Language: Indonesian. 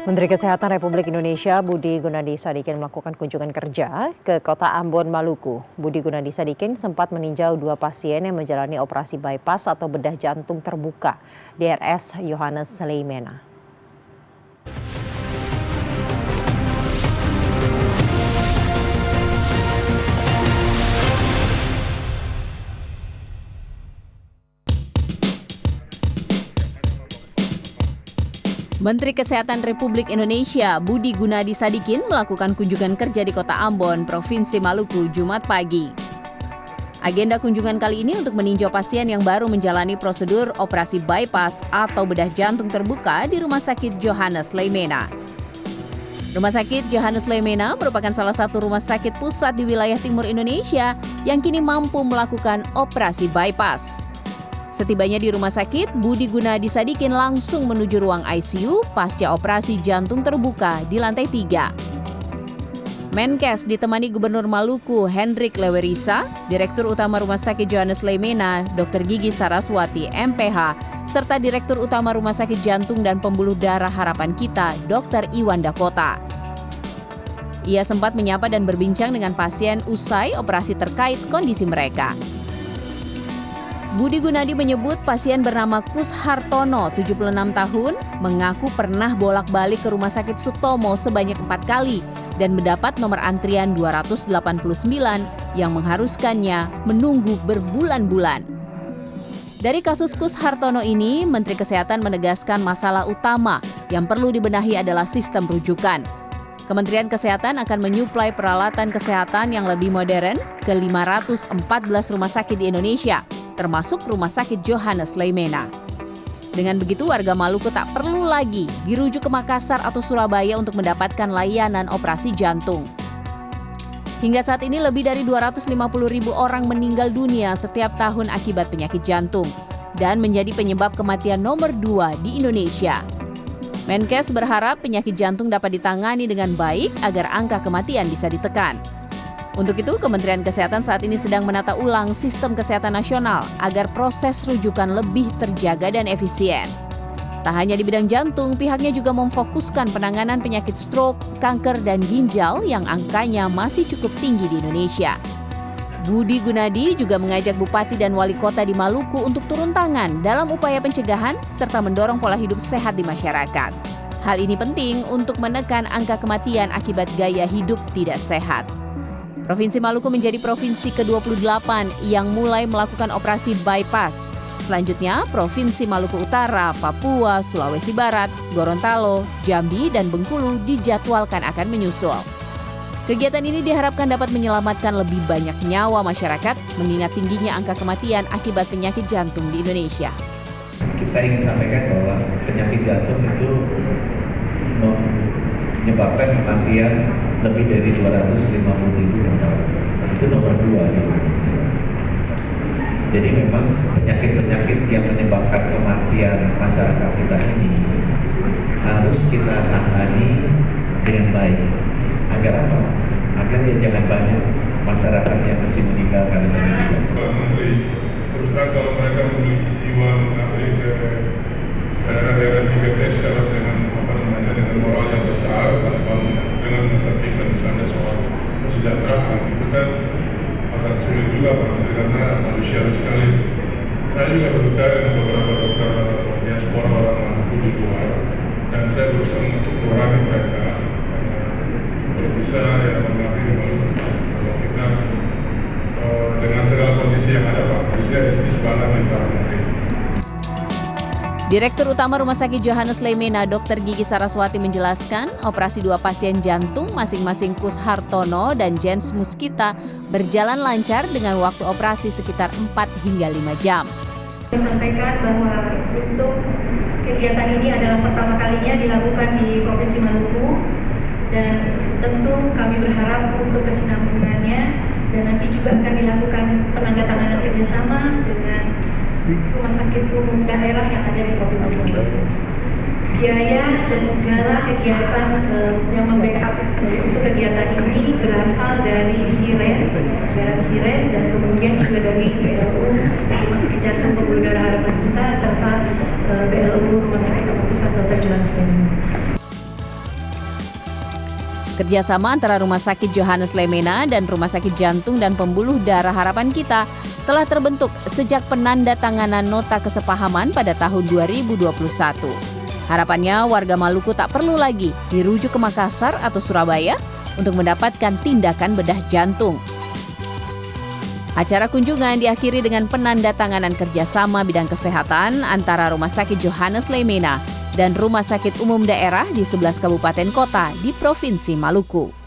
Menteri Kesehatan Republik Indonesia Budi Gunadi Sadikin melakukan kunjungan kerja ke Kota Ambon, Maluku. Budi Gunadi Sadikin sempat meninjau 2 pasien yang menjalani operasi bypass atau bedah jantung terbuka di RS Yohanes Leimena. Menteri Kesehatan Republik Indonesia Budi Gunadi Sadikin melakukan kunjungan kerja di Kota Ambon, Provinsi Maluku, Jumat pagi. Agenda kunjungan kali ini untuk meninjau pasien yang baru menjalani prosedur operasi bypass atau bedah jantung terbuka di Rumah Sakit Yohanes Leimena. Rumah Sakit Yohanes Leimena merupakan salah satu rumah sakit pusat di wilayah timur Indonesia yang kini mampu melakukan operasi bypass. Setibanya di rumah sakit, Budi Gunadi Sadikin langsung menuju ruang ICU pasca operasi jantung terbuka di lantai 3. Menkes ditemani Gubernur Maluku Hendrik Lewerisa, Direktur Utama Rumah Sakit Yohanes Leimena Dr. Gigi Saraswati MPH, serta Direktur Utama Rumah Sakit Jantung dan Pembuluh Darah Harapan Kita Dr. Iwan Dakota. Ia sempat menyapa dan berbincang dengan pasien usai operasi terkait kondisi mereka. Budi Gunadi menyebut pasien bernama Kus Hartono, 76 tahun, mengaku pernah bolak-balik ke Rumah Sakit Sutomo sebanyak 4 kali dan mendapat nomor antrian 289 yang mengharuskannya menunggu berbulan-bulan. Dari kasus Kus Hartono ini, Menteri Kesehatan menegaskan masalah utama yang perlu dibenahi adalah sistem rujukan. Kementerian Kesehatan akan menyuplai peralatan kesehatan yang lebih modern ke 514 rumah sakit di Indonesia, termasuk Rumah Sakit Yohanes Leimena. Dengan begitu, warga Maluku tak perlu lagi dirujuk ke Makassar atau Surabaya untuk mendapatkan layanan operasi jantung. Hingga saat ini lebih dari 250.000 orang meninggal dunia setiap tahun akibat penyakit jantung dan menjadi penyebab kematian nomor 2 di Indonesia. Menkes berharap penyakit jantung dapat ditangani dengan baik agar angka kematian bisa ditekan. Untuk itu, Kementerian Kesehatan saat ini sedang menata ulang sistem kesehatan nasional agar proses rujukan lebih terjaga dan efisien. Tak hanya di bidang jantung, pihaknya juga memfokuskan penanganan penyakit stroke, kanker, dan ginjal yang angkanya masih cukup tinggi di Indonesia. Budi Gunadi juga mengajak Bupati dan Wali Kota di Maluku untuk turun tangan dalam upaya pencegahan serta mendorong pola hidup sehat di masyarakat. Hal ini penting untuk menekan angka kematian akibat gaya hidup tidak sehat. Provinsi Maluku menjadi provinsi ke-28 yang mulai melakukan operasi bypass. Selanjutnya, Provinsi Maluku Utara, Papua, Sulawesi Barat, Gorontalo, Jambi, dan Bengkulu dijadwalkan akan menyusul. Kegiatan ini diharapkan dapat menyelamatkan lebih banyak nyawa masyarakat, mengingat tingginya angka kematian akibat penyakit jantung di Indonesia. Kita ingin sampaikan bahwa penyakit jantung itu menyebabkan kematian lebih dari 250.000 orang. Itu nomor 2 di Indonesia. Jadi memang penyakit-penyakit yang menyebabkan kematian masyarakat kita ini harus kita tangani dengan baik. Agar apa? Agar ya jangan banyak masyarakat yang mesti meninggal karena penyakit jantung. Terus terang kalau mereka memiliki jiwa mengabdi ke daerah-daerah 3T secara dengan dengan moral yang besar, dengan mensertikan misalnya soal kesejahteraan, itu kan akan sulit juga karena manusiawi sekali. Saya juga berbicara dengan beberapa dokter diaspora orang Maluku di luar, dan saya berusaha untuk mengurangi mereka. Kalau bisa ya mengerti kalau kita dengan segala kondisi yang ada, Pak, kondisi di sebelah di barang. Direktur Utama Rumah Sakit Yohanes Leimena Dr. Gigi Saraswati menjelaskan, operasi 2 pasien jantung masing-masing Kus Hartono dan Jens Muskita berjalan lancar dengan waktu operasi sekitar 4 hingga 5 jam. Saya sampaikan bahwa untuk kegiatan ini adalah pertama kalinya dilakukan di Provinsi Maluku, dan tentu kami berharap untuk kesinambungannya, dan nanti juga akan dilakukan penandatanganan kerjasama dengan rumah sakit umum daerah yang ada di Provinsi Maluku. Biaya dan segala kegiatan yang membackup untuk kegiatan ini berasal dari Siren, dan kemudian juga dari BLU, Rumah Sakit Jantung Pembuluh Darah Harapan Kita, serta BLU Rumah Sakit Pusat Dr. Yohanes Leimena. Kerjasama antara Rumah Sakit Johannes Lemena dan Rumah Sakit Jantung dan Pembuluh Darah Harapan Kita telah terbentuk sejak penandatanganan nota kesepahaman pada tahun 2021. Harapannya warga Maluku tak perlu lagi dirujuk ke Makassar atau Surabaya untuk mendapatkan tindakan bedah jantung. Acara kunjungan diakhiri dengan penandatanganan kerjasama bidang kesehatan antara Rumah Sakit Johannes Lemena dan Rumah Sakit Umum Daerah di 11 kabupaten kota di Provinsi Maluku.